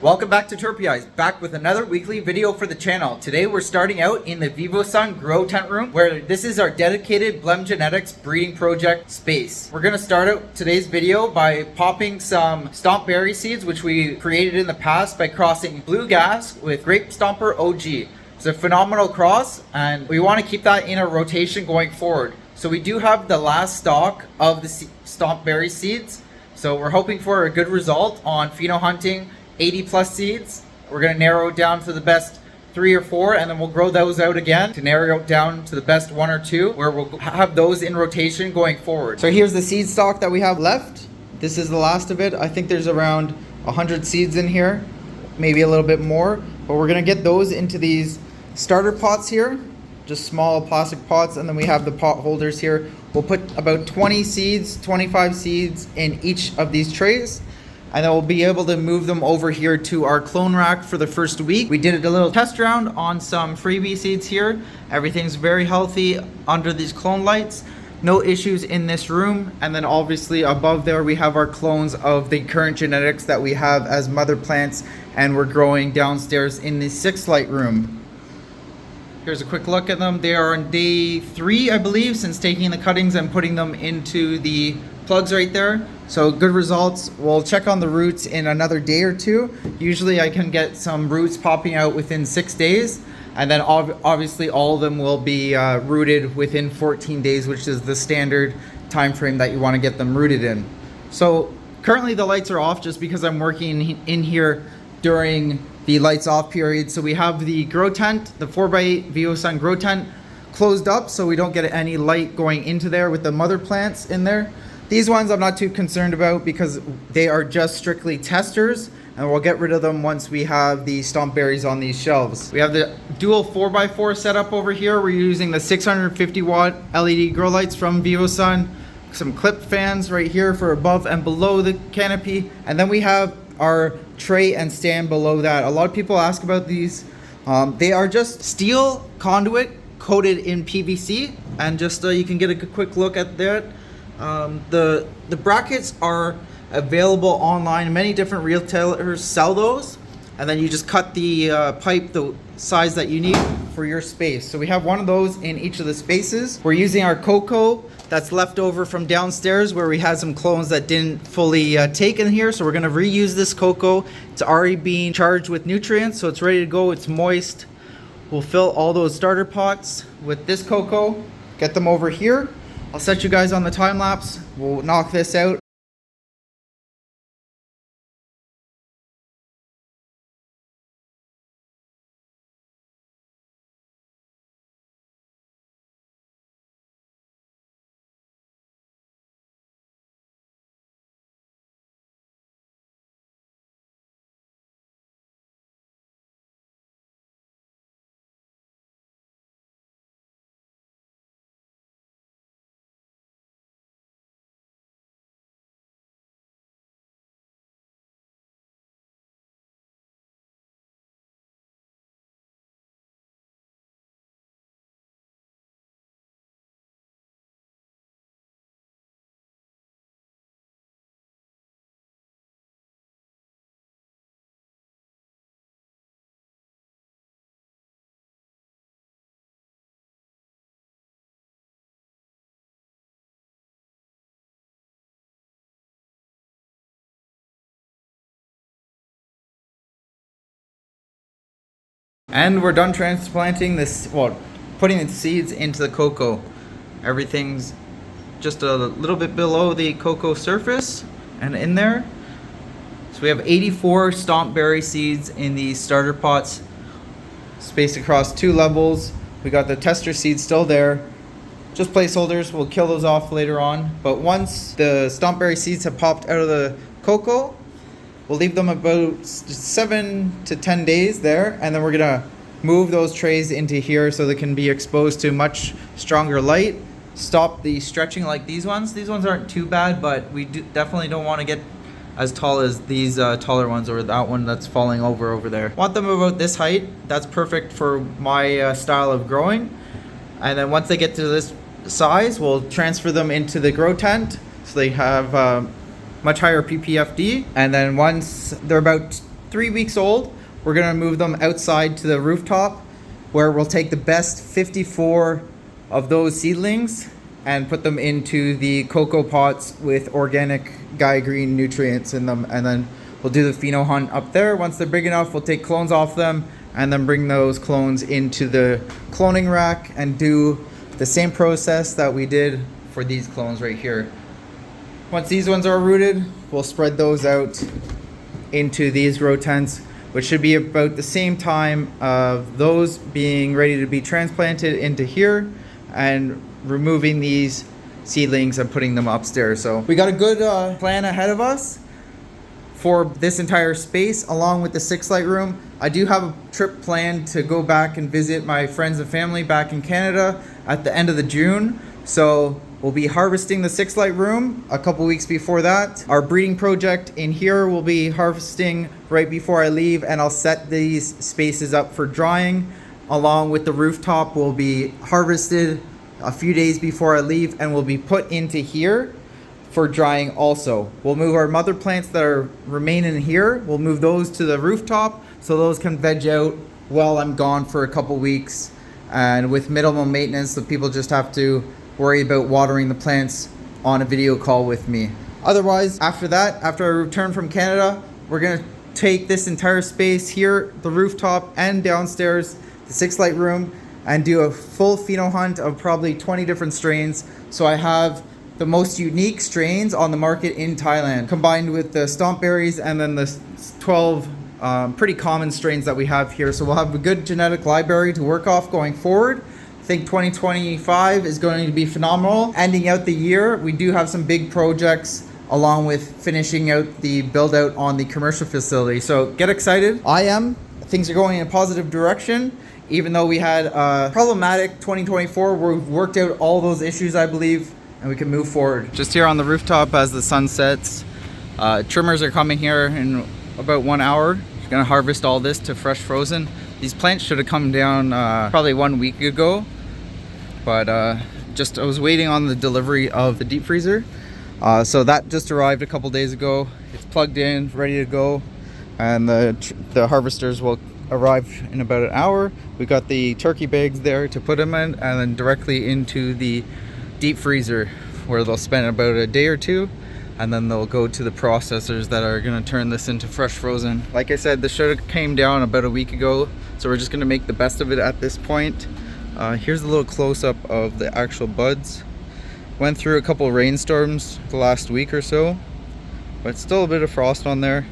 Welcome back to Turpeyes, back with another weekly video for the channel. Today we're starting out in the VivoSun Grow Tent Room, where this is our dedicated Blem Genetics breeding project space. We're going to start out today's video by popping some stomp berry seeds, which we created in the past by crossing Blue Gas with Grape Stomper OG. It's a phenomenal cross, and we want to keep that in a rotation going forward. So we do have the last stock of the stomp berry seeds, so we're hoping for a good result on pheno hunting 80 plus seeds. We're going to narrow it down to the best 3 or 4, and then we'll grow those out again to narrow it down to the best 1 or 2, where we'll have those in rotation going forward. So here's the seed stock that we have left. This is the last of it. I think there's around 100 seeds in here, maybe a little bit more, but we're going to get those into these starter pots here, just small plastic pots, and then we have the pot holders here. We'll put about 20 seeds, 25 seeds in each of these trays, and then we'll be able to move them over here to our clone rack for the first week. We did a little test round on some freebie seeds here. Everything's very healthy under these clone lights. No issues in this room. And then obviously above there we have our clones of the current genetics that we have as mother plants, and we're growing downstairs in the 6 light room. Here's a quick look at them. They are on day 3, I believe, since taking the cuttings and putting them into the plugs right there. So good results. We'll check on the roots in another day or 2. Usually I can get some roots popping out within 6 days, and then obviously all of them will be rooted within 14 days, which is the standard time frame that you want to get them rooted in. So currently the lights are off just because I'm working in here during the lights off period. So we have the grow tent, the 4x8 VivoSun grow tent, closed up so we don't get any light going into there with the mother plants in there. These ones I'm not too concerned about because they are just strictly testers, and we'll get rid of them once we have the stomp berries on these shelves. We have the dual 4x4 setup over here. We're using the 650 watt LED grow lights from VivoSun, some clip fans right here for above and below the canopy, and then we have our tray and stand below that. A lot of people ask about these. They are just steel conduit coated in PVC, and just you can get a quick look at that. The brackets are available online. Many different retailers sell those, and then you just cut the pipe the size that you need for your space. So we have one of those in each of the spaces. We're using our cocoa that's left over from downstairs where we had some clones that didn't fully take in here. So we're going to reuse this cocoa. It's already being charged with nutrients, so it's ready to go. It's moist. We'll fill all those starter pots with this cocoa, get them over here. I'll set you guys on the time lapse. We'll knock this out. And we're done transplanting this, well, putting the seeds into the cocoa. Everything's just a little bit below the cocoa surface and in there. So we have 84 stomp berry seeds in these starter pots, spaced across 2 levels. We got the tester seeds still there. Just placeholders, we'll kill those off later on. But once the stomp berry seeds have popped out of the cocoa, we'll leave them about 7 to 10 days there, and then we're gonna move those trays into here so they can be exposed to much stronger light. Stop the stretching like these ones. These ones aren't too bad, but we definitely don't want to get as tall as these taller ones, or that one that's falling over there. Want them about this height. That's perfect for my style of growing. And then once they get to this size, we'll transfer them into the grow tent so they have much higher PPFD. And then once they're about 3 weeks old. We're gonna move them outside to the rooftop, where we'll take the best 54 of those seedlings and put them into the cocoa pots with organic Gaia Green nutrients in them, and then we'll do the pheno hunt up there. Once they're big enough, we'll take clones off them and then bring those clones into the cloning rack and do the same process that we did for these clones right here. Once these ones are rooted, we'll spread those out into these grow tents, which should be about the same time of those being ready to be transplanted into here and removing these seedlings and putting them upstairs. So we got a good plan ahead of us for this entire space, along with the 6 light room. I do have a trip planned to go back and visit my friends and family back in Canada at the end of June. So we'll be harvesting the 6 light room a couple weeks before that. Our breeding project in here will be harvesting right before I leave, and I'll set these spaces up for drying. Along with the rooftop will be harvested a few days before I leave and will be put into here for drying also. We'll move our mother plants that are remaining here. We'll move those to the rooftop so those can veg out while I'm gone for a couple weeks, and with minimal maintenance, so people just have to worry about watering the plants on a video call with me. Otherwise, after that, after I return from Canada, we're gonna take this entire space here, the rooftop and downstairs, the 6 light room, and do a full pheno hunt of probably 20 different strains. So I have the most unique strains on the market in Thailand, combined with the stomp berries and then the 12 pretty common strains that we have here. So we'll have a good genetic library to work off going forward. I think 2025 is going to be phenomenal. Ending out the year, we do have some big projects along with finishing out the build out on the commercial facility. So get excited. I am. Things are going in a positive direction. Even though we had a problematic 2024, we've worked out all those issues, I believe, and we can move forward. Just here on the rooftop as the sun sets, trimmers are coming here in about 1 hour. We're gonna harvest all this to fresh frozen. These plants should have come down probably 1 week ago, but I was waiting on the delivery of the deep freezer. So that just arrived a couple days ago. It's plugged in, ready to go, and the harvesters will arrive in about an hour. We got the turkey bags there to put them in, and then directly into the deep freezer, where they'll spend about a day or two, and then they'll go to the processors that are going to turn this into fresh frozen. Like I said, this should have came down about a week ago, so we're just going to make the best of it at this point. Here's a little close-up of the actual buds. Went through a couple rainstorms the last week or so, but still a bit of frost on there,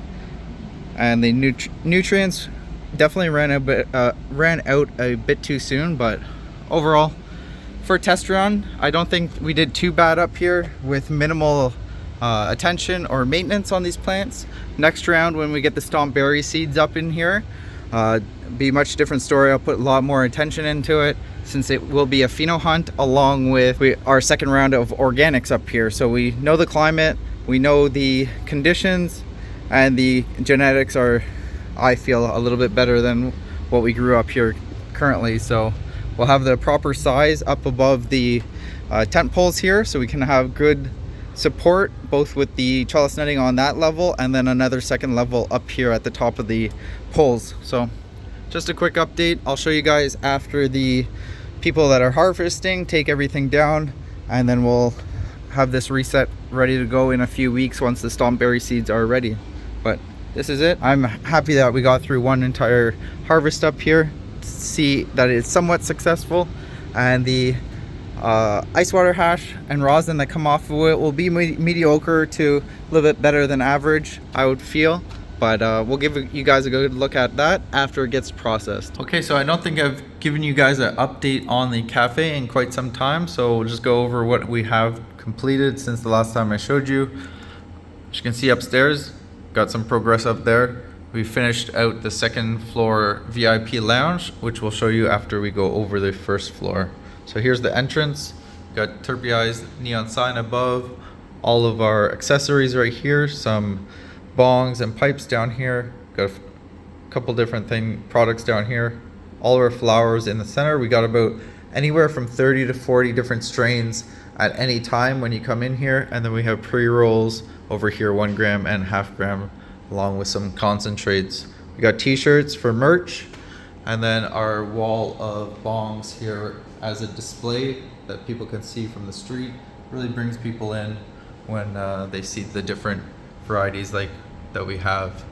and the nutrients definitely ran out a bit too soon. But overall, for a test run, I don't think we did too bad up here with minimal attention or maintenance on these plants. Next round, when we get the stomp berry seeds up in here, be a much different story. I'll put a lot more attention into it, since it will be a pheno hunt along with our second round of organics up here. So we know the climate, we know the conditions, and the genetics are, I feel, a little bit better than what we grew up here currently. So we'll have the proper size up above the tent poles here, so we can have good support both with the trellis netting on that level, and then another second level up here at the top of the poles. So just a quick update. I'll show you guys after the people that are harvesting take everything down, and then we'll have this reset ready to go in a few weeks once the stomp berry seeds are ready. But this is it. I'm happy that we got through one entire harvest up here. See that it's somewhat successful, and the ice water hash and rosin that come off of it will be mediocre to a little bit better than average, I would feel. But we'll give you guys a good look at that after it gets processed. Okay, so I don't think I've given you guys an update on the cafe in quite some time, so we'll just go over what we have completed since the last time I showed you. As you can see upstairs, got some progress up there. We finished out the second floor VIP lounge, which we'll show you after we go over the first floor. So here's the entrance. Got turpioized neon sign above. All of our accessories right here. Some bongs and pipes down here. Got a couple different products down here. All our flowers in the center. We got about anywhere from 30 to 40 different strains at any time when you come in here. And then we have pre-rolls over here, 1 gram and half gram along with some concentrates. We got t-shirts for merch, and then our wall of bongs here as a display that people can see from the street. Really brings people in when they see the different varieties like that we have.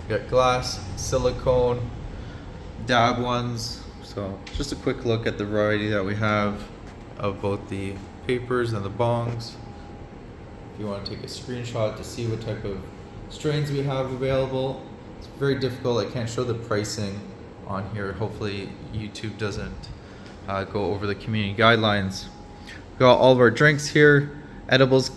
We got glass, silicone, dab ones. So just a quick look at the variety that we have of both the papers and the bongs. If you want to take a screenshot to see what type of strains we have available. It's very difficult. I can't show the pricing on here. Hopefully YouTube doesn't go over the community guidelines. We got all of our drinks here, edibles,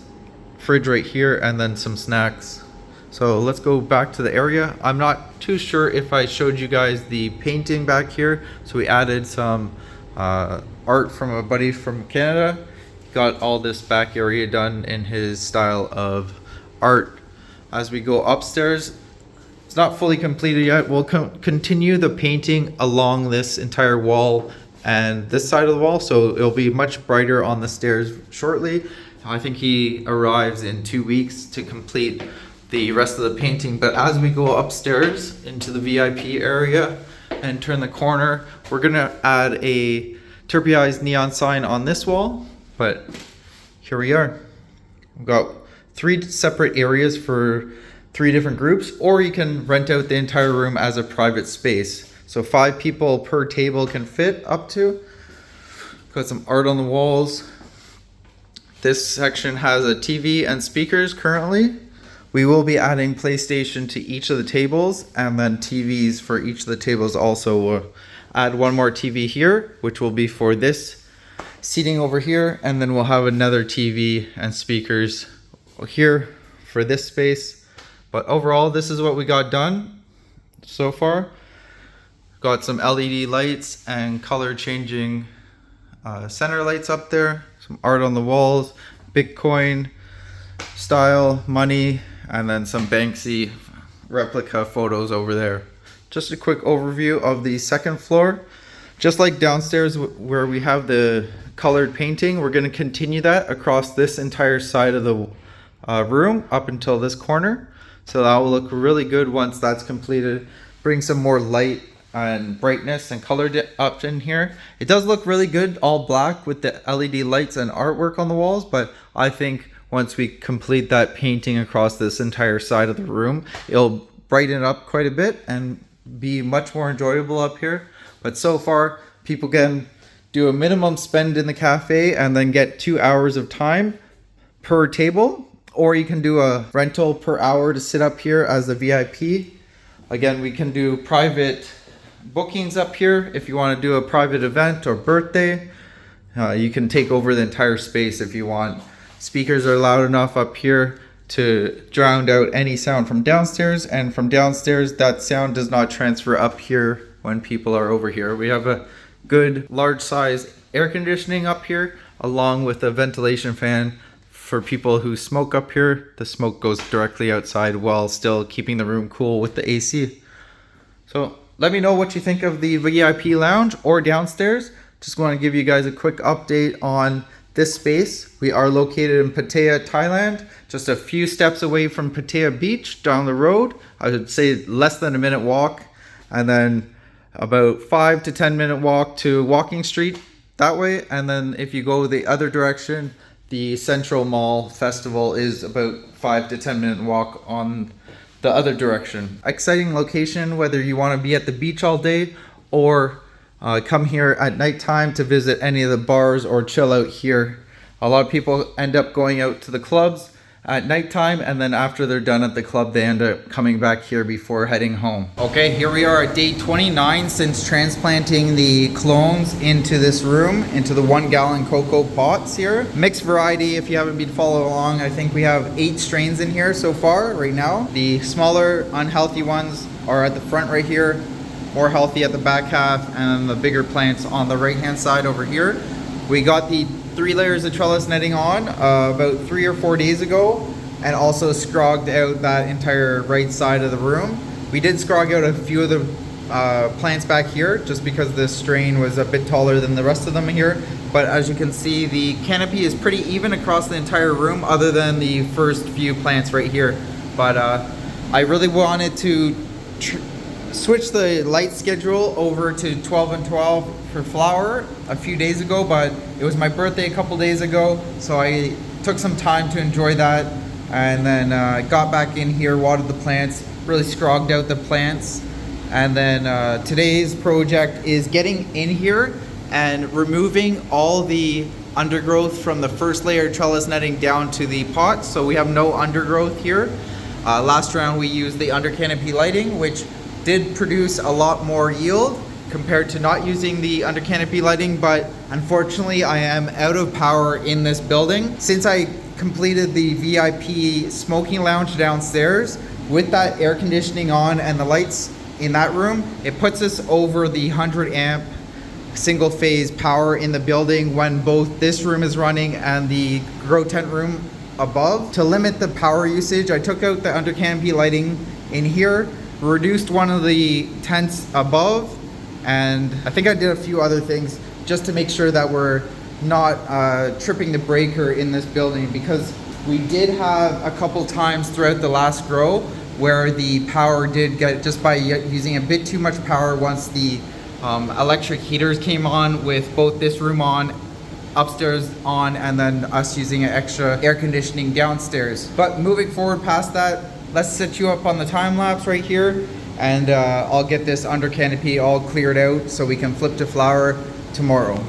fridge right here, and then some snacks. So let's go back to the area. I'm not too sure if I showed you guys the painting back here. So we added some art from a buddy from Canada. Got all this back area done in his style of art. As we go upstairs, it's not fully completed yet. We'll continue the painting along this entire wall and this side of the wall, so it'll be much brighter on the stairs shortly. I think he arrives in 2 weeks to complete the rest of the painting. But as we go upstairs into the VIP area and turn the corner, we're gonna add a turquoise neon sign on this wall. But here we are. We've got 3 separate areas for 3 different groups, or you can rent out the entire room as a private space. So 5 people per table can fit up to. Got some art on the walls. This section has a TV and speakers currently. We will be adding PlayStation to each of the tables, and then TVs for each of the tables also. We'll add 1 more TV here, which will be for this seating over here, and then we'll have another TV and speakers here for this space. But overall, this is what we got done so far. Got some LED lights and color changing center lights up there, some art on the walls, Bitcoin style money, and then some Banksy replica photos over there. Just a quick overview of the second floor. Just like downstairs where we have the colored painting, we're going to continue that across this entire side of the room up until this corner. So that will look really good once that's completed. Bring some more light and brightness and color up in here. It does look really good all black with the LED lights and artwork on the walls, but I think once we complete that painting across this entire side of the room, it'll brighten it up quite a bit and be much more enjoyable up here. But so far, people can do a minimum spend in the cafe and then get 2 hours of time per table, or you can do a rental per hour to sit up here as a VIP. Again, we can do private bookings up here. If you want to do a private event or birthday, you can take over the entire space if you want. Speakers are loud enough up here to drown out any sound from downstairs, and from downstairs that sound does not transfer up here when people are over here. We have a good large size air conditioning up here along with a ventilation fan for people who smoke up here. The smoke goes directly outside while still keeping the room cool with the AC. So let me know what you think of the VIP lounge or downstairs. Just want to give you guys a quick update on this space. We are located in Pattaya, Thailand, just a few steps away from Pattaya Beach down the road. I would say less than a minute walk, and then about 5 to 10 minute walk to Walking Street that way. And then if you go the other direction, the Central Mall Festival is about 5 to 10 minute walk on the other direction. Exciting location, whether you want to be at the beach all day or come here at nighttime to visit any of the bars or chill out here. A lot of people end up going out to the clubs at nighttime, and then after they're done at the club, they end up coming back here before heading home. Okay, here we are at day 29 since transplanting the clones into this room, into the 1 gallon cocoa pots here. Mixed variety, if you haven't been following along. I think we have 8 strains in here so far right now. The smaller unhealthy ones are at the front right here, more healthy at the back half, and the bigger plants on the right hand side over here. We got the 3 layers of trellis netting on about 3 or 4 days ago, and also scrogged out that entire right side of the room. We did scrog out a few of the plants back here just because this strain was a bit taller than the rest of them here. But as you can see, the canopy is pretty even across the entire room other than the first few plants right here. But I really wanted to switch the light schedule over to 12 and 12 for flower a few days ago, but it was my birthday a couple days ago, so I took some time to enjoy that, and then got back in here, watered the plants, really scrogged out the plants, and then today's project is getting in here and removing all the undergrowth from the first layer trellis netting down to the pot, so we have no undergrowth here. Last round we used the under canopy lighting, which did produce a lot more yield compared to not using the under canopy lighting, but unfortunately I am out of power in this building. Since I completed the VIP smoking lounge downstairs with that air conditioning on and the lights in that room, it puts us over the 100 amp single phase power in the building when both this room is running and the grow tent room above. To limit the power usage, I took out the under canopy lighting in here, reduced one of the tents above, and I think I did a few other things just to make sure that we're not tripping the breaker in this building, because we did have a couple times throughout the last grow where the power did get, just by using a bit too much power once the electric heaters came on, with both this room on, upstairs on, and then us using an extra air conditioning downstairs. But moving forward past that, let's set you up on the time lapse right here, and I'll get this under canopy all cleared out so we can flip to flower tomorrow.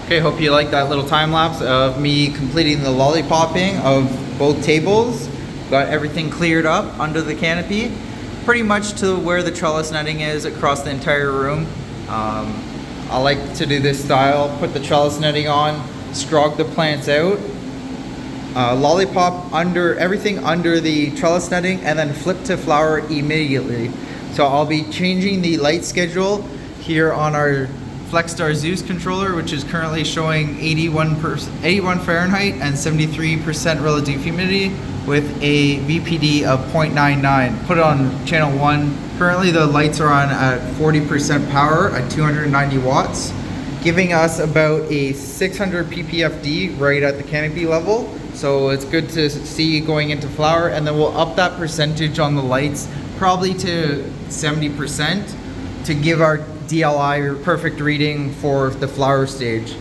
Okay, hope you like that little time lapse of me completing the lollipopping of both tables. Got everything cleared up under the canopy, pretty much to where the trellis netting is across the entire room. I like to do this style, put the trellis netting on, scrog the plants out, lollipop under everything under the trellis netting, and then flip to flower immediately. So I'll be changing the light schedule here on our FlexStar Zeus controller, which is currently showing 81 Fahrenheit and 73% relative humidity with a VPD of 0.99. Put it on channel 1. Currently the lights are on at 40% power at 290 watts, giving us about a 600 ppfd right at the canopy level. So it's good to see going into flower, and then we'll up that percentage on the lights probably to 70% to give our DLI perfect reading for the flower stage.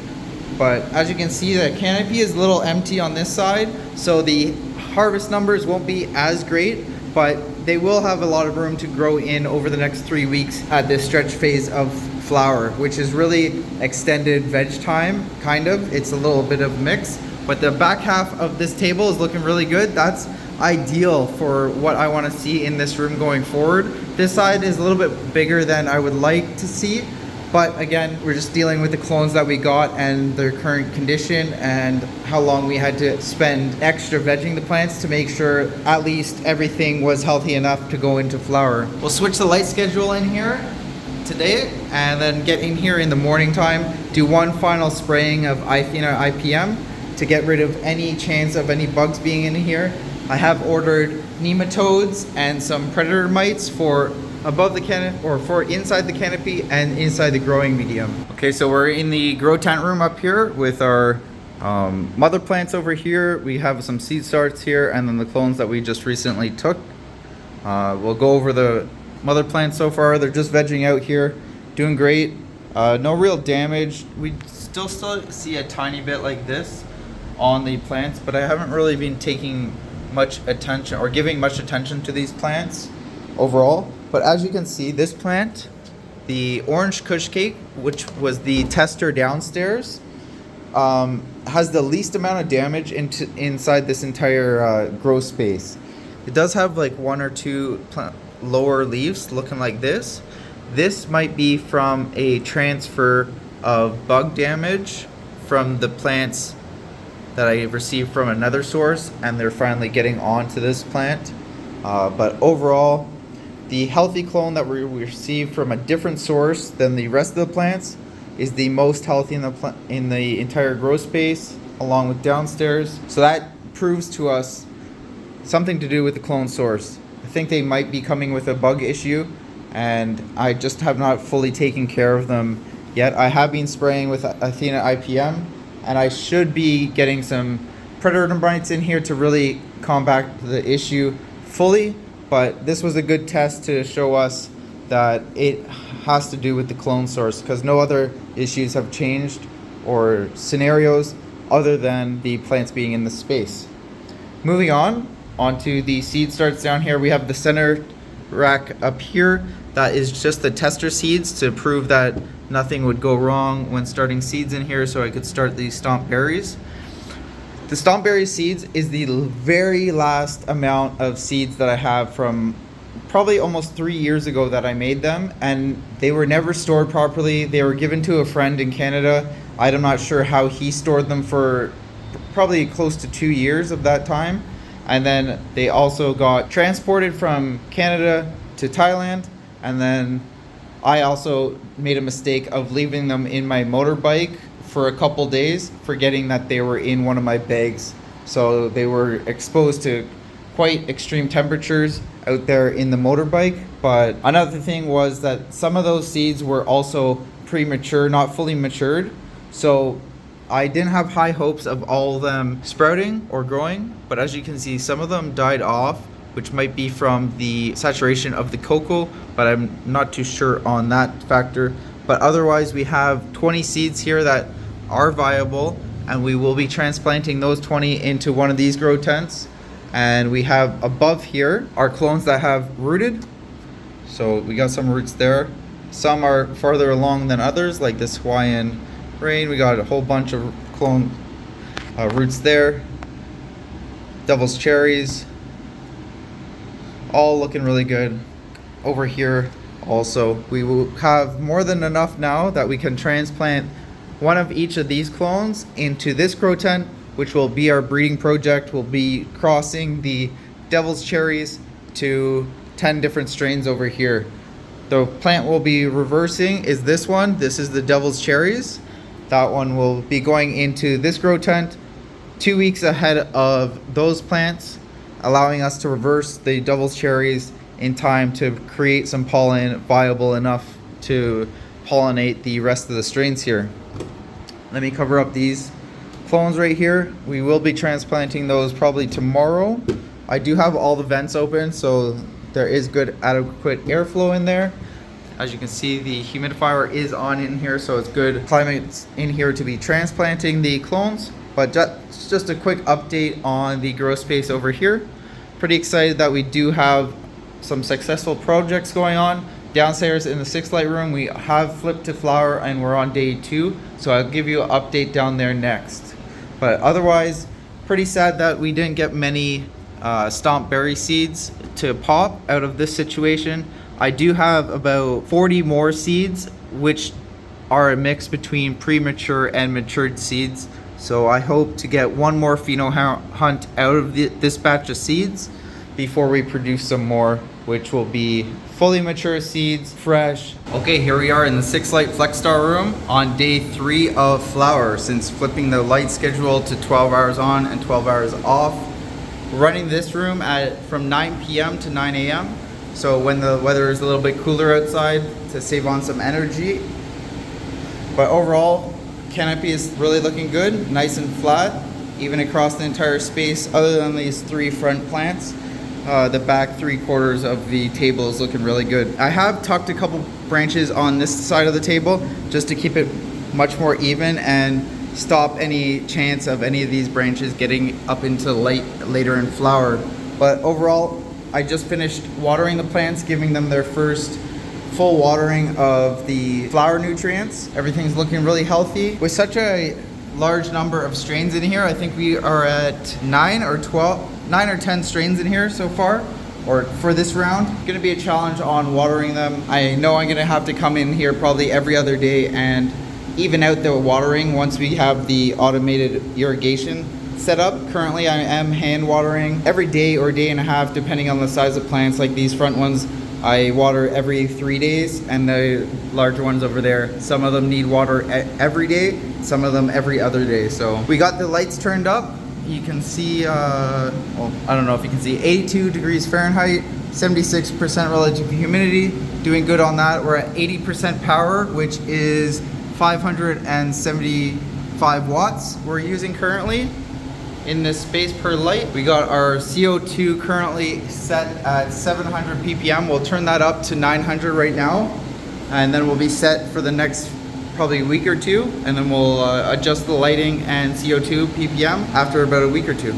But as you can see, the canopy is a little empty on this side, so the harvest numbers won't be as great, but they will have a lot of room to grow in over the next 3 weeks at this stretch phase of flower, which is really extended veg time, kind of. It's a little bit of mix, but the back half of this table is looking really good. That's ideal for what I want to see in this room going forward. This side is a little bit bigger than I would like to see, but again, we're just dealing with the clones that we got and their current condition and how long we had to spend extra vegging the plants to make sure at least everything was healthy enough to go into flower. We'll switch the light schedule in here today and then get in here in the morning time, do one final spraying of Ifina IPM to get rid of any chance of any bugs being in here. I have ordered nematodes and some predator mites for above the canopy, or for inside the canopy and inside the growing medium. Okay, so we're in the grow tent room up here with our mother plants over here. We have some seed starts here and then the clones that we just recently took. We'll go over the mother plants so far. They're just vegging out here, doing great. No real damage. We still see a tiny bit like this on the plants, but I haven't really been taking much attention or giving much attention to these plants overall. But as you can see, this plant, the orange kush cake, which was the tester downstairs, has the least amount of damage inside this entire grow space. It does have like one or two lower leaves looking like this. This might be from a transfer of bug damage from the plants that I received from another source, and they're finally getting onto this plant. But overall, the healthy clone that we received from a different source than the rest of the plants is the most healthy in the entire grow space, along with downstairs. So that proves to us something to do with the clone source. I think they might be coming with a bug issue, and I just have not fully taken care of them yet. I have been spraying with Athena IPM, and I should be getting some predator bites in here to really combat the issue fully. But this was a good test to show us that it has to do with the clone source, because no other issues have changed or scenarios other than the plants being in the space. Moving on onto the seed starts down here. We have the center rack up here. That is just the tester seeds to prove that nothing would go wrong when starting seeds in here, so I could start the stomp berries. The stomp berry seeds is the very last amount of seeds that I have from probably almost 3 years ago that I made them, and they were never stored properly. They were given to a friend in Canada. I'm not sure how he stored them for probably close to 2 years of that time. And then they also got transported from Canada to Thailand, and then I also made a mistake of leaving them in my motorbike for a couple days, forgetting that they were in one of my bags. So they were exposed to quite extreme temperatures out there in the motorbike. But another thing was that some of those seeds were also premature, not fully matured. So I didn't have high hopes of all of them sprouting or growing, but as you can see, some of them died off, which might be from the saturation of the cocoa, but I'm not too sure on that factor. But otherwise, we have 20 seeds here that are viable, and we will be transplanting those 20 into one of these grow tents. And we have above here our clones that have rooted. So we got some roots there. Some are farther along than others, like this Hawaiian rain. We got a whole bunch of clone roots there. Devil's cherries, all looking really good. Over here also, we will have more than enough now that we can transplant one of each of these clones into this grow tent, which will be our breeding project. We'll be crossing the Devil's cherries to 10 different strains over here. The plant we'll be reversing is this one. This is the Devil's cherries. That one will be going into this grow tent 2 weeks ahead of those plants, allowing us to reverse the Devil's cherries in time to create some pollen viable enough to pollinate the rest of the strains here. Let me cover up these clones right here. We will be transplanting those probably tomorrow. I do have all the vents open, so there is good adequate airflow in there. As you can see, the humidifier is on in here, so it's good climate in here to be transplanting the clones. But just a quick update on the grow space over here. Pretty excited that we do have some successful projects going on. Downstairs in the 6 light room, we have flipped to flower and we're on day 2. So I'll give you an update down there next. But otherwise, pretty sad that we didn't get many stomp berry seeds to pop out of this situation. I do have about 40 more seeds, which are a mix between premature and matured seeds. So I hope to get one more pheno hunt out of this batch of seeds before we produce some more, which will be fully mature seeds, fresh. Okay, here we are in the 6 light Flex Star room on day 3 of flower, since flipping the light schedule to 12 hours on and 12 hours off. We're running this room from 9 p.m. to 9 a.m. So when the weather is a little bit cooler outside, to save on some energy. But overall, canopy is really looking good, nice and flat, even across the entire space, other than these 3 front plants. The back 3/4 of the table is looking really good. I have tucked a couple branches on this side of the table just to keep it much more even and stop any chance of any of these branches getting up into later in flower. But overall, I just finished watering the plants, giving them their first full watering of the flower nutrients. Everything's looking really healthy. With such a large number of strains in here, I think we are at 9 or 10 strains in here so far, or for this round. It's gonna be a challenge on watering them. I know I'm gonna have to come in here probably every other day and even out the watering once we have the automated irrigation set up. Currently I am hand watering every day or day and a half depending on the size of plants. Like these front ones, I water every 3 days, and the larger ones over there, some of them need water every day, some of them every other day. So we got the lights turned up. You can see, well, I don't know if you can see, 82 degrees Fahrenheit, 76% relative humidity, doing good on that. We're at 80% power, which is 575 watts we're using currently in this space per light. We got our CO2 currently set at 700 ppm. We'll turn that up to 900 right now, and then we'll be set for the next probably week or two, and then we'll adjust the lighting and CO2 ppm after about a week or two.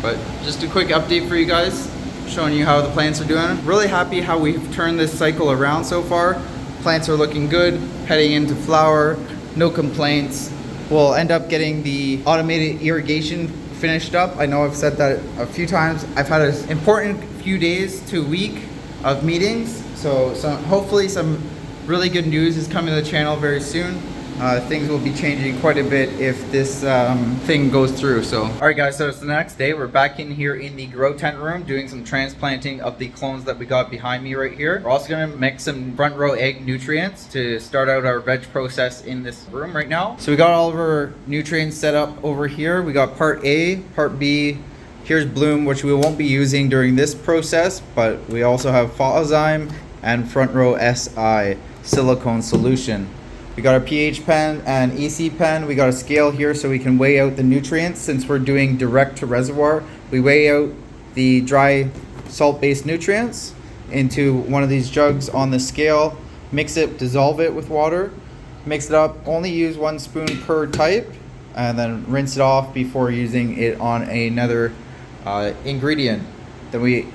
But just a quick update for you guys, showing you how the plants are doing. Really happy how we've turned this cycle around so far. Plants are looking good, heading into flower, no complaints. We'll end up getting the automated irrigation finished up. I know I've said that a few times. I've had an important few days to a week of meetings, so hopefully some really good news is coming to the channel very soon. Things will be changing quite a bit if this thing goes through. So, all right guys, so it's the next day. We're back in here in the grow tent room doing some transplanting of the clones that we got behind me right here. We're also gonna mix some front row egg nutrients to start out our veg process in this room right now. So we got all of our nutrients set up over here. We got part A, part B. Here's bloom, which we won't be using during this process, but we also have Photozyme and front row SI silicone solution. We got our pH pen and EC pen. We got a scale here so we can weigh out the nutrients. Since we're doing direct to reservoir, we weigh out the dry salt-based nutrients into one of these jugs on the scale, mix it, dissolve it with water, mix it up, only use 1 spoon per type, and then rinse it off before using it on another ingredient. Then we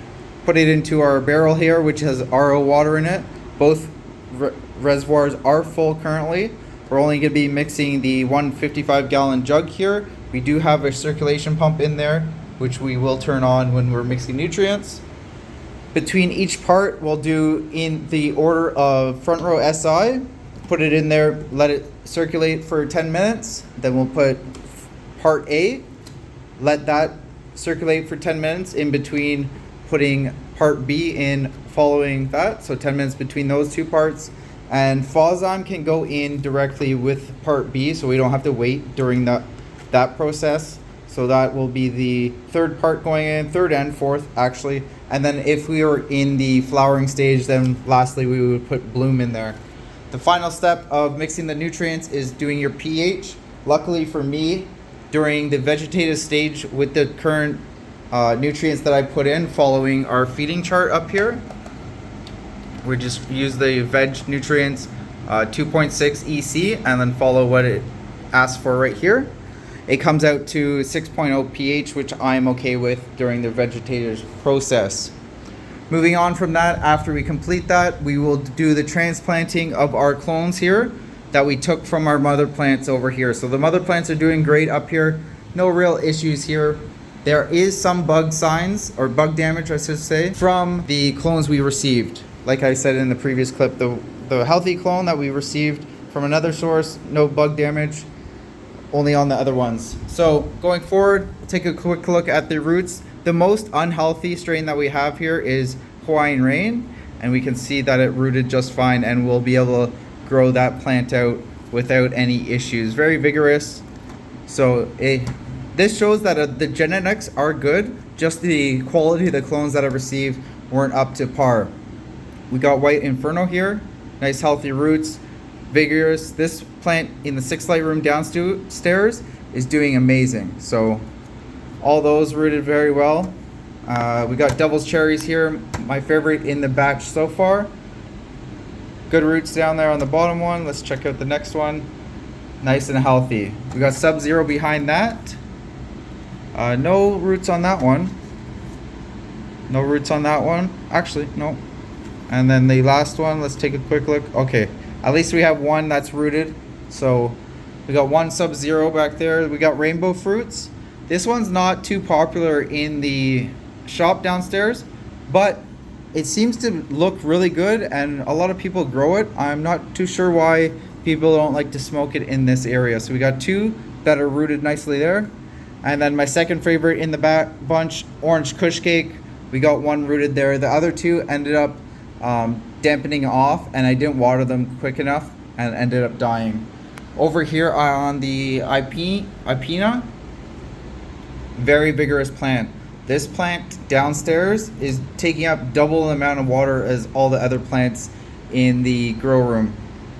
put it into our barrel here, which has RO water in it. Both reservoirs are full currently. We're only going to be mixing the 155 gallon jug here. We do have a circulation pump in there, which we will turn on when we're mixing nutrients. Between each part, we'll do in the order of front row SI, put it in there, let it circulate for 10 minutes. Then we'll put part A, let that circulate for 10 minutes in between putting part B in following that, so 10 minutes between those two parts. And Photozyme can go in directly with part B, so we don't have to wait during that process. So that will be the third part going in, third and fourth actually. And then if we were in the flowering stage, then lastly we would put bloom in there. The final step of mixing the nutrients is doing your pH. Luckily for me, during the vegetative stage with the current nutrients that I put in following our feeding chart up here, we just use the veg nutrients 2.6 EC and then follow what it asks for right here. It comes out to 6.0 pH, which I'm okay with during the vegetative process. Moving on from that, after we complete that, we will do the transplanting of our clones here that we took from our mother plants over here. So the mother plants are doing great up here. No real issues here. There is some bug signs, or bug damage I should say, from the clones we received. Like I said in the previous clip, the healthy clone that we received from another source, no bug damage, only on the other ones. So going forward, we'll take a quick look at the roots. The most unhealthy strain that we have here is Hawaiian Rain, and we can see that it rooted just fine, and we'll be able to grow that plant out without any issues. Very vigorous. So this shows that the genetics are good, just the quality of the clones that I received weren't up to par. We got White Inferno here, nice healthy roots, vigorous. This plant in the 6 light room downstairs is doing amazing. So all those rooted very well. We got Devil's Cherries here, my favorite in the batch so far. Good roots down there on the bottom one. Let's check out the next one. nice and healthy. We got Sub-Zero behind that. No roots on that one. No roots on that one. Actually, no. And then the last one, let's take a quick look. Okay, at least we have one that's rooted. So we got one Sub-Zero back there. We got Rainbow Fruits. This one's not too popular in the shop downstairs, but it seems to look really good and a lot of people grow it. I'm not too sure why people don't like to smoke it in this area. So we got two that are rooted nicely there. And then my second favorite in the back bunch, Orange Kush Cake. We got one rooted there. The other two ended up dampening off, and I didn't water them quick enough and ended up dying. Over here on the Ipina, very vigorous plant. This plant downstairs is taking up double the amount of water as all the other plants in the grow room.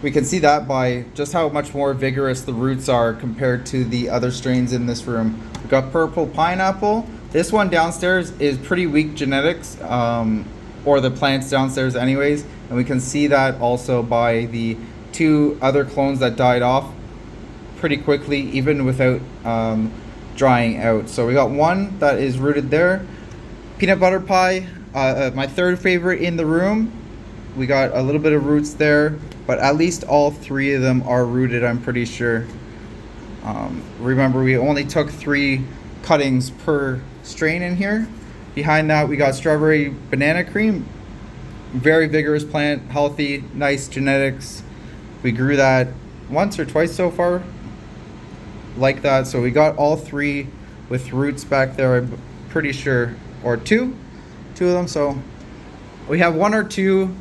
We can see that by just how much more vigorous the roots are compared to the other strains in this room. We've got Purple Pineapple. This one downstairs is pretty weak genetics, or the plants downstairs anyways, and we can see that also by the two other clones that died off pretty quickly, even without drying out. So we got one that is rooted there. Peanut Butter Pie, my third favorite in the room. We got a little bit of roots there, but at least all three of them are rooted, I'm pretty sure. Remember, we only took 3 cuttings per strain in here. Behind that, we got Strawberry Banana Cream. Very vigorous plant, healthy, nice genetics. We grew that once or twice so far, like that. So we got all 3 with roots back there, I'm pretty sure, or two of them. So we have 1 or 2,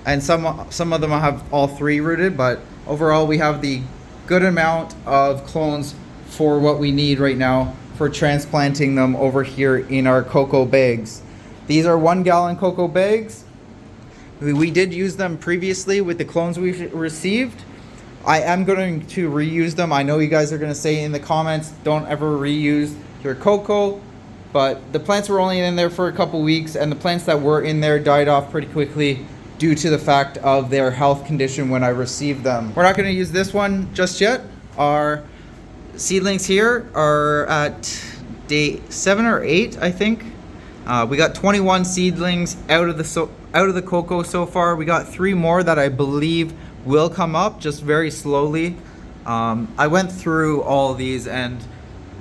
and some of them have all 3 rooted, but overall we have the good amount of clones for what we need right now for transplanting them over here in our cocoa bags. These are 1-gallon cocoa bags. We did use them previously with the clones we received. I am going to reuse them. I know you guys are going to say in the comments, don't ever reuse your cocoa, but the plants were only in there for a couple weeks, and the plants that were in there died off pretty quickly due to the fact of their health condition when I received them. We're not going to use this one just yet. Our seedlings here are at day 7 or 8, I think. We got 21 seedlings out of the cocoa so far. We got 3 more that I believe will come up, just very slowly. I went through all of these and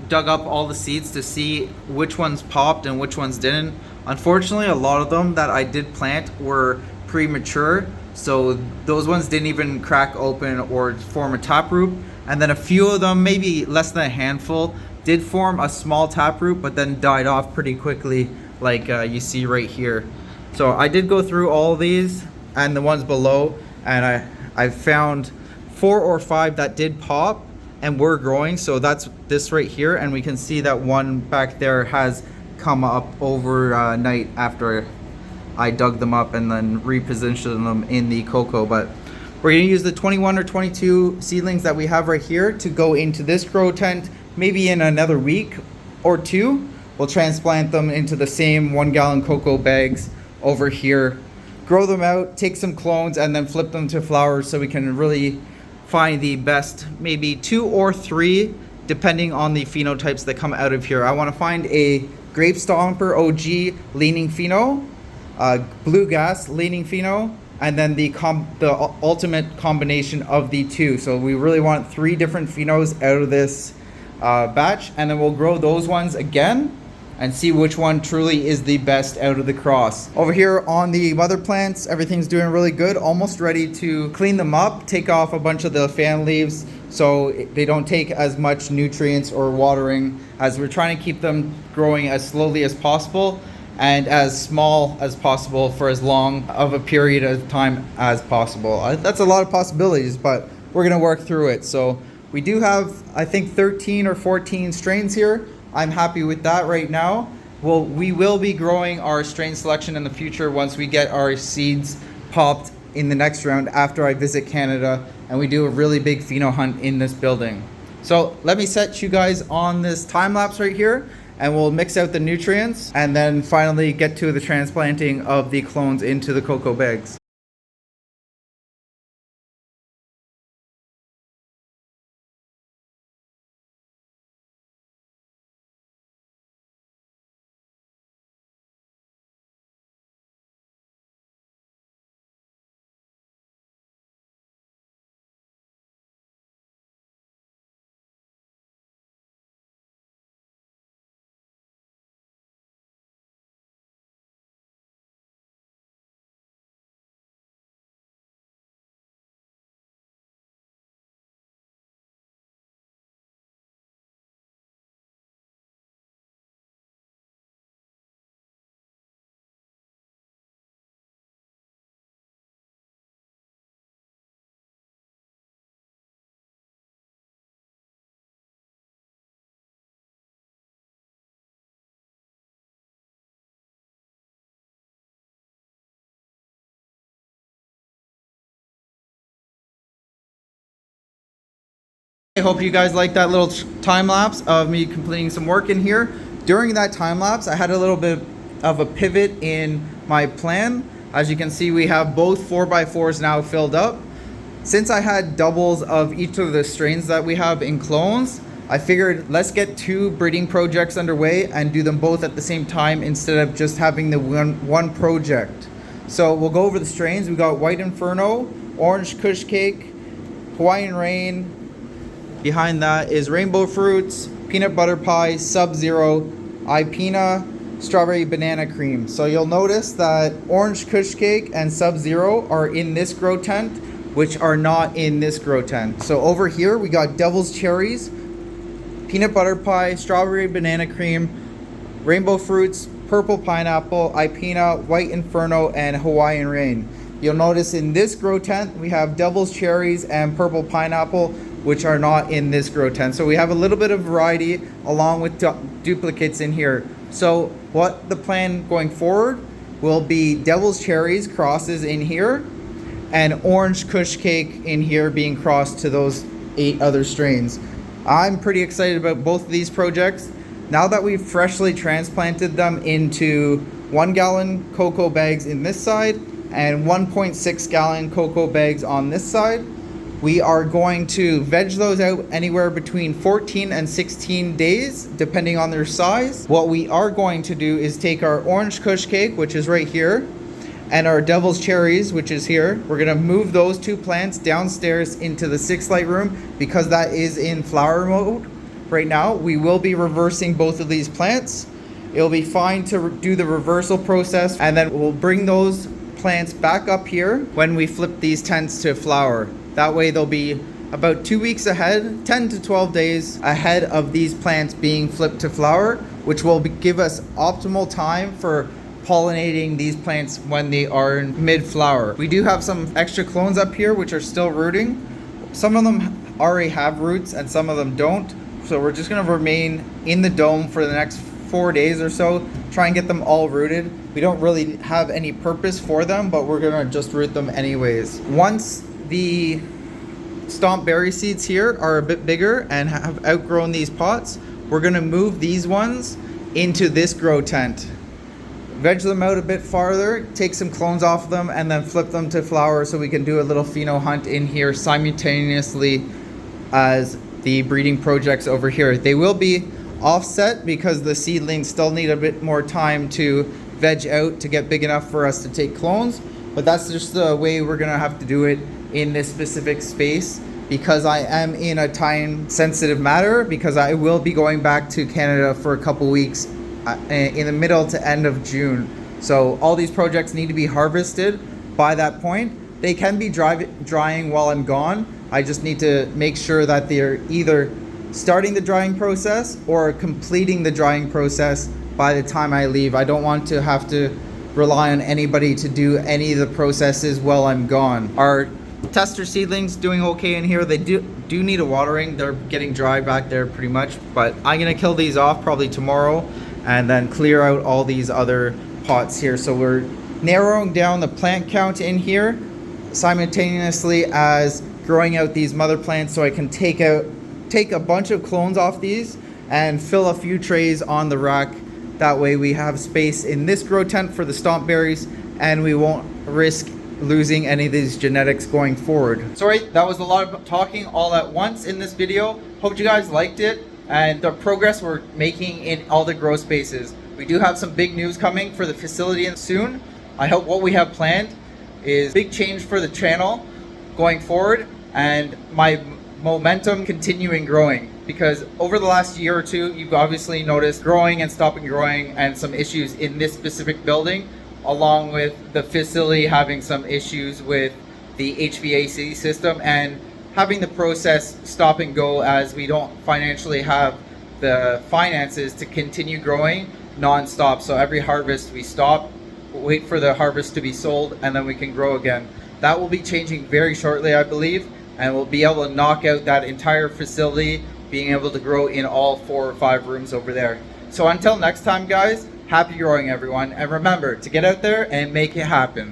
dug up all the seeds to see which ones popped and which ones didn't. Unfortunately, a lot of them that I did plant were premature, so those ones didn't even crack open or form a taproot. And then a few of them, maybe less than a handful, did form a small taproot, but then died off pretty quickly, like you see right here. So I did go through all these and the ones below, and I found 4 or 5 that did pop and were growing. So that's this right here, and we can see that one back there has come up overnight after I dug them up and then repositioned them in the cocoa. But we're going to use the 21 or 22 seedlings that we have right here to go into this grow tent. Maybe in another week or 2, we'll transplant them into the same 1-gallon cocoa bags over here, grow them out, take some clones, and then flip them to flowers so we can really find the best, maybe 2 or 3, depending on the phenotypes that come out of here. I want to find a Grape Stomper OG leaning pheno, Blue Gas leaning pheno, and then the ultimate combination of the 2. So we really want 3 different phenos out of this batch, and then we'll grow those ones again and see which one truly is the best out of the cross. Over here on the mother plants, everything's doing really good, almost ready to clean them up, take off a bunch of the fan leaves so they don't take as much nutrients or watering, as we're trying to keep them growing as slowly as possible and as small as possible for as long of a period of time as possible. That's a lot of possibilities, but we're gonna work through it. So we do have, I think, 13 or 14 strains here. I'm happy with that right now. We will be growing our strain selection in the future once we get our seeds popped in the next round after I visit Canada and we do a really big pheno hunt in this building. So let me set you guys on this time lapse right here, and we'll mix out the nutrients and then finally get to the transplanting of the clones into the cocoa bags. I hope you guys like that little time lapse of me completing some work in here. During that time lapse, I had a little bit of a pivot in my plan. As you can see, we have both 4x4s now filled up. Since I had doubles of each of the strains that we have in clones, I figured let's get 2 breeding projects underway and do them both at the same time instead of just having the one project. So we'll go over the strains. We got White Inferno, Orange Kush Cake, Hawaiian Rain. Behind that is Rainbow Fruits, Peanut Butter Pie, Sub-Zero, Ipina, Strawberry Banana Cream. So you'll notice that Orange Kush Cake and Sub-Zero are in this grow tent, which are not in this grow tent. So over here we got Devil's Cherries, Peanut Butter Pie, Strawberry Banana Cream, Rainbow Fruits, Purple Pineapple, Ipina, White Inferno, and Hawaiian Rain. You'll notice in this grow tent we have Devil's Cherries and Purple Pineapple, which are not in this grow tent. So we have a little bit of variety along with duplicates in here. So what the plan going forward will be Devil's Cherries crosses in here and Orange Kush Cake in here being crossed to those 8 other strains. I'm pretty excited about both of these projects. Now that we've freshly transplanted them into 1-gallon cocoa bags in this side and 1.6 gallon cocoa bags on this side, we are going to veg those out anywhere between 14 and 16 days, depending on their size. What we are going to do is take our Orange Kush Cake, which is right here, and our Devil's Cherries, which is here. We're gonna move those 2 plants downstairs into the 6 light room because that is in flower mode right now. We will be reversing both of these plants. It'll be fine to do the reversal process, and then we'll bring those plants back up here when we flip these tents to flower. That way they'll be about 2 weeks ahead, 10 to 12 days ahead of these plants being flipped to flower, which will give us optimal time for pollinating these plants when they are in mid-flower. We do have some extra clones up here which are still rooting. Some of them already have roots and some of them don't. So we're just gonna remain in the dome for the next 4 days or so, try and get them all rooted. We don't really have any purpose for them, but we're gonna just root them anyways. Once the stomp berry seeds here are a bit bigger and have outgrown these pots, we're gonna move these ones into this grow tent. Veg them out a bit farther, take some clones off of them, and then flip them to flower so we can do a little pheno hunt in here simultaneously as the breeding projects over here. They will be offset because the seedlings still need a bit more time to veg out to get big enough for us to take clones, but that's just the way we're gonna have to do it in this specific space because I am in a time sensitive matter because I will be going back to Canada for a couple weeks in the middle to end of June. So all these projects need to be harvested by that point. They can be drying while I'm gone. I just need to make sure that they're either starting the drying process or completing the drying process by the time I leave. I don't want to have to rely on anybody to do any of the processes while I'm gone. Our tester seedlings doing okay in here. They do need a watering. They're getting dry back there pretty much, but I'm gonna kill these off probably tomorrow and then clear out all these other pots here. So we're narrowing down the plant count in here simultaneously as growing out these mother plants so I can take a bunch of clones off these and fill a few trays on the rack. That way we have space in this grow tent for the stomp berries and we won't risk losing any of these genetics going forward. Sorry, that was a lot of talking all at once in this video. Hope you guys liked it and the progress we're making in all the grow spaces. We do have some big news coming for the facility soon. I hope what we have planned is big change for the channel going forward and my momentum continuing growing, because over the last year or two you've obviously noticed growing and stopping growing and some issues in this specific building, along with the facility having some issues with the HVAC system and having the process stop and go as we don't financially have the finances to continue growing non-stop. So every harvest we stop, wait for the harvest to be sold, and then we can grow again. That will be changing very shortly, I believe, and we'll be able to knock out that entire facility, being able to grow in all 4 or 5 rooms over there. So until next time guys, happy growing everyone, and remember to get out there and make it happen.